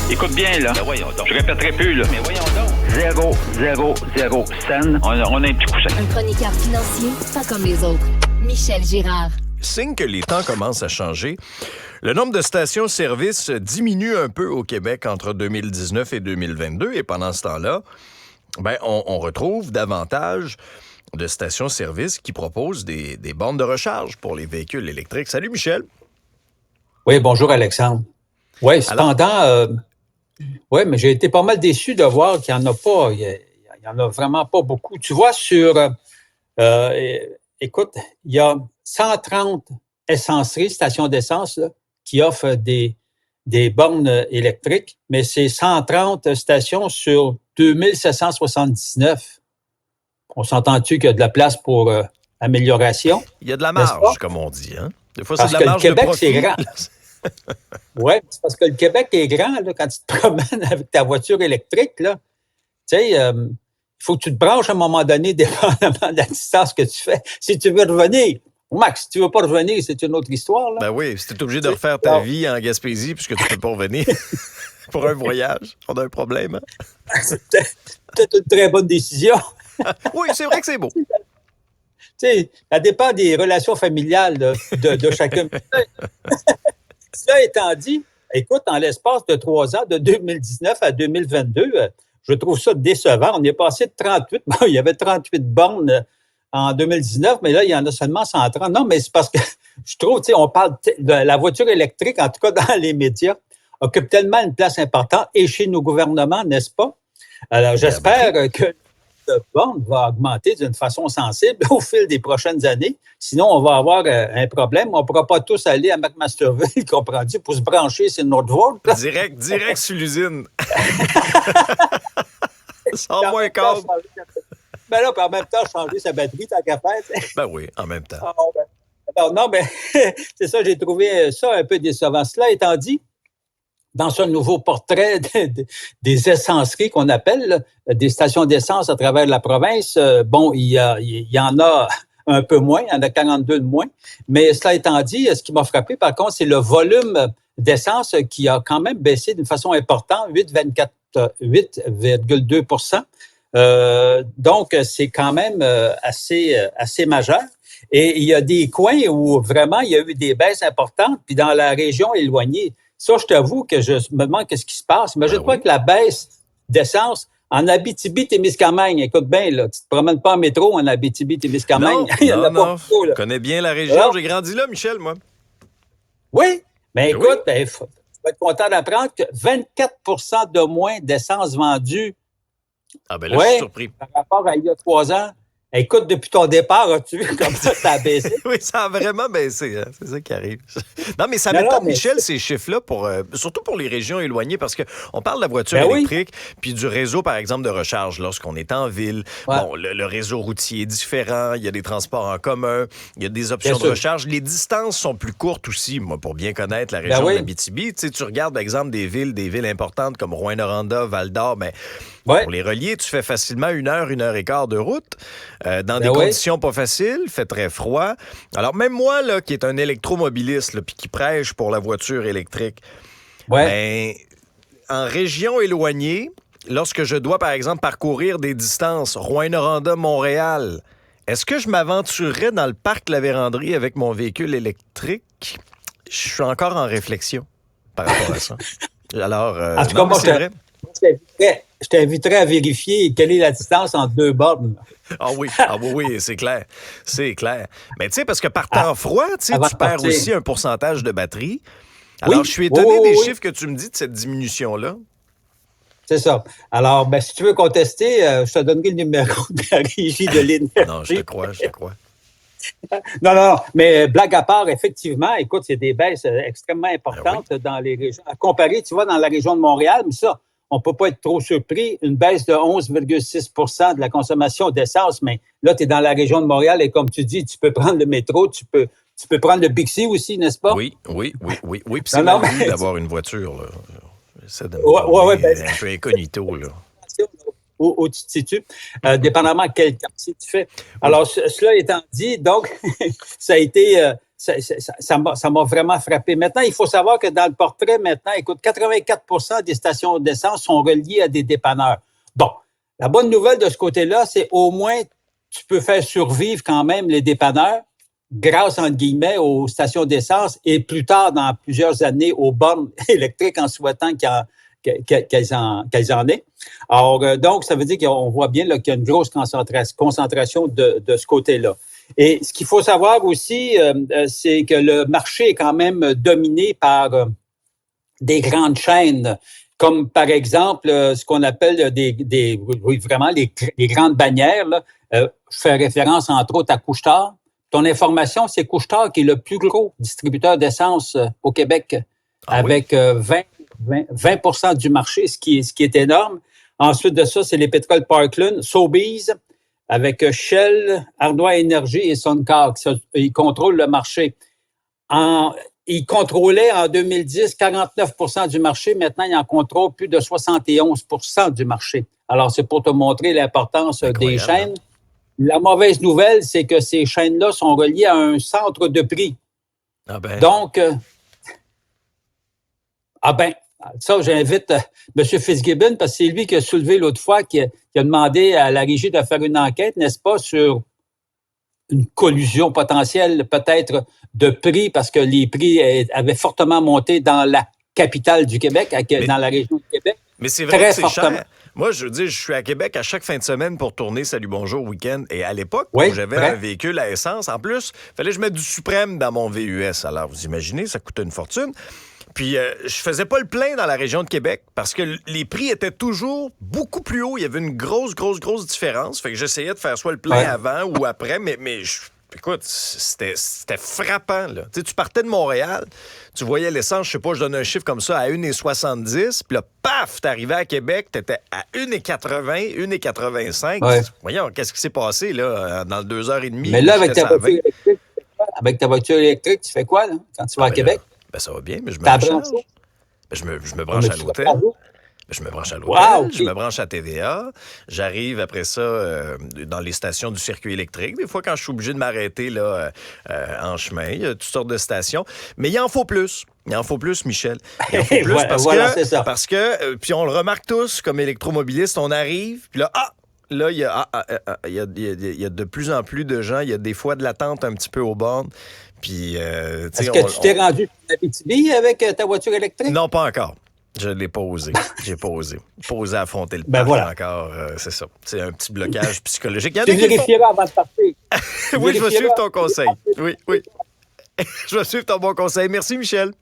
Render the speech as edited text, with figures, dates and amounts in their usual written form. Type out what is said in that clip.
Écoute bien, là. Ben voyons donc. Je répéterai plus, là. Mais voyons donc. 0, scène. On a un petit coussin. Un chroniqueur financier, pas comme les autres. Michel Girard. Signe que les temps commencent à changer. Le nombre de stations-service diminue un peu au Québec entre 2019 et 2022. Et pendant ce temps-là, on retrouve davantage de stations-service qui proposent des bornes de recharge pour les véhicules électriques. Salut, Michel. Oui, bonjour, Alexandre. Oui, cependant, mais j'ai été pas mal déçu de voir qu'il n'y en a pas. Il y en a vraiment pas beaucoup. Tu vois, écoute, il y a 130 essenceries, stations d'essence, là, qui offrent des bornes électriques, mais c'est 130 stations sur 2779. On s'entend-tu qu'il y a de la place pour amélioration? Il y a de la marge, comme on dit, hein? Des fois, parce c'est de la marge que le Québec, de profit. c'est grand. Oui, c'est parce que le Québec est grand, là, quand tu te promènes avec ta voiture électrique, là. Tu sais, il faut que tu te branches à un moment donné, dépendamment de la distance que tu fais. Si tu veux revenir, Max, si tu veux pas revenir, c'est une autre histoire, là. Ben oui, si tu es obligé de refaire ta vie en Gaspésie puisque tu peux pas revenir pour un voyage, on a un problème, hein? C'est peut-être une très bonne décision. Oui, c'est vrai que c'est beau. Tu sais, ça dépend des relations familiales de chacun. Cela étant dit, écoute, en l'espace de 3 ans, de 2019 à 2022, je trouve ça décevant. On est passé de 38. Bon, il y avait 38 bornes en 2019, mais là, il y en a seulement 130. Non, mais c'est parce que je trouve, tu sais, on parle de la voiture électrique, en tout cas dans les médias, occupe tellement une place importante et chez nos gouvernements, n'est-ce pas? Alors, j'espère que de bornes va augmenter d'une façon sensible au fil des prochaines années. Sinon, on va avoir un problème. On ne pourra pas tous aller à McMasterville, comprends-tu, pour se brancher sur Northvolt. Direct sur l'usine. Sans moins câble. Ben là, puis en même temps, changer sa batterie, tant qu'à faire. Ben oui, en même temps. Non, mais c'est ça, j'ai trouvé ça un peu décevant. Cela étant dit, dans ce nouveau portrait des essenceries qu'on appelle, là, des stations d'essence à travers la province, il y en a un peu moins, il y en a 42 de moins. Mais cela étant dit, ce qui m'a frappé, par contre, c'est le volume d'essence qui a quand même baissé d'une façon importante, 8,2 %. Donc, c'est quand même assez majeur. Et il y a des coins où vraiment il y a eu des baisses importantes, puis dans la région éloignée. Ça, je t'avoue que je me demande qu'est-ce qui se passe. Imagine-toi que la baisse d'essence en Abitibi-Témiscamingue, écoute bien, là, tu te promènes pas en métro en Abitibi-Témiscamingue. Non, je connais bien la région. J'ai grandi là, Michel, moi. Oui, mais écoute, tu vas être content d'apprendre que 24 % de moins d'essence vendue. Ah ben là, je suis surpris. Par rapport à il y a 3 ans. Écoute, depuis ton départ, as-tu vu comme ça a baissé? Oui, ça a vraiment baissé. Hein? C'est ça qui arrive. Non, mais ça m'étonne, Michel, ces chiffres-là, surtout pour les régions éloignées, parce qu'on parle de la voiture électrique, puis du réseau, par exemple, de recharge lorsqu'on est en ville. Ouais. Bon, le réseau routier est différent, il y a des transports en commun, il y a des options de recharge. Les distances sont plus courtes aussi, moi, pour bien connaître la région de l'Abitibi. Tu sais, tu regardes, par exemple, des villes importantes comme Rouyn-Noranda, Val-d'Or, pour les relier, tu fais facilement 1 heure, 1 heure et quart de route, dans des conditions pas faciles, fait très froid. Alors, même moi, là, qui est un électromobiliste, puis qui prêche pour la voiture électrique, en région éloignée, lorsque je dois, par exemple, parcourir des distances Rouyn-Noranda, Montréal, est-ce que je m'aventurerais dans le parc La Vérandrie avec mon véhicule électrique? Je suis encore en réflexion par rapport à ça. Alors, en tout cas, moi, je t'inviterais à vérifier quelle est la distance entre 2 bornes. Ah oui, c'est clair. C'est clair. Mais tu sais, parce que par temps froid, tu perds aussi un pourcentage de batterie. Alors, je suis étonné des chiffres que tu me dis de cette diminution-là. C'est ça. Alors, si tu veux contester, je te donnerai le numéro de la régie de l'énergie. Non, je te crois. Non, mais blague à part, effectivement, écoute, c'est des baisses extrêmement importantes dans les régions. À comparer, tu vois, dans la région de Montréal, mais ça, on ne peut pas être trop surpris. Une baisse de 11,6 % de la consommation d'essence, mais là, tu es dans la région de Montréal et comme tu dis, tu peux prendre le métro, tu peux prendre le Bixi aussi, n'est-ce pas? Oui. Puis c'est mal vu d'avoir une voiture, là. J'essaie de me un peu incognito, là. Où tu te situes, dépendamment quel quartier tu fais. Alors, cela étant dit, donc, ça a été ça m'a vraiment frappé. Maintenant, il faut savoir que dans le portrait, maintenant, écoute, 84% des stations d'essence sont reliées à des dépanneurs. Bon, la bonne nouvelle de ce côté-là, c'est au moins tu peux faire survivre quand même les dépanneurs grâce, entre guillemets, aux stations d'essence et plus tard, dans plusieurs années, aux bornes électriques en souhaitant qu'elles en aient. Alors, donc, ça veut dire qu'on voit bien là, qu'il y a une grosse concentration de ce côté-là. Et ce qu'il faut savoir aussi, c'est que le marché est quand même dominé par des grandes chaînes, comme par exemple ce qu'on appelle vraiment les grandes bannières. Là. Je fais référence entre autres à Couche-Tard. Ton information, c'est Couche-Tard qui est le plus gros distributeur d'essence au Québec, avec 20% du marché, ce qui est énorme. Ensuite de ça, c'est les Pétroles Parkland, Sobeys, avec Shell, Arnois Énergie et Suncor. Ils contrôlent le marché. Ils contrôlaient en 2010 49% du marché. Maintenant, ils en contrôlent plus de 71% du marché. Alors, c'est pour te montrer l'importance des chaînes. La mauvaise nouvelle, c'est que ces chaînes-là sont reliées à un centre de prix. Ah ben. Donc, ça, j'invite M. Fitzgibbon, parce que c'est lui qui a soulevé l'autre fois, qui a demandé à la régie de faire une enquête, n'est-ce pas, sur une collusion potentielle peut-être de prix, parce que les prix avaient fortement monté dans la capitale du Québec, dans la région du Québec. Mais c'est vrai que c'est cher. Moi, je veux dire, je suis à Québec à chaque fin de semaine pour tourner Salut Bonjour week-end. Et à l'époque, où j'avais un véhicule à essence, en plus, il fallait que je mette du suprême dans mon VUS. Alors, vous imaginez, ça coûtait une fortune. Puis, je faisais pas le plein dans la région de Québec parce que les prix étaient toujours beaucoup plus hauts. Il y avait une grosse différence. Fait que j'essayais de faire soit le plein avant ou après, mais écoute, c'était frappant, là. Tu sais, tu partais de Montréal, tu voyais l'essence, je sais pas, je donne un chiffre comme ça, à 1,70, puis là, paf, t'arrivais à Québec, t'étais à 1,80, 1,85. Ouais. Voyons, qu'est-ce qui s'est passé, là, dans 2h30? Mais là, avec ta voiture électrique, tu fais quoi, là, quand tu vas à Québec? Ben, ça va bien, mais je me recharge. Je me branche à l'hôtel. Je me branche à l'hôtel, je me branche à TVA. J'arrive après ça dans les stations du circuit électrique. Des fois, quand je suis obligé de m'arrêter là en chemin, il y a toutes sortes de stations. Mais il en faut plus. Il en faut plus, Michel. Il en faut plus parce que puis on le remarque tous comme électromobiliste, on arrive, puis là, là, il y a de plus en plus de gens. Il y a des fois de l'attente un petit peu aux bornes. Puis, est-ce que tu t'es rendu en Abitibi avec ta voiture électrique? Non, pas encore. Je ne l'ai pas osé. J'ai pas osé. Pas osé affronter le parc encore. C'est ça. C'est un petit blocage psychologique. Tu vérifieras avant de partir. Oui, je vais suivre ton conseil. Oui. Je vais suivre ton bon conseil. Merci, Michel.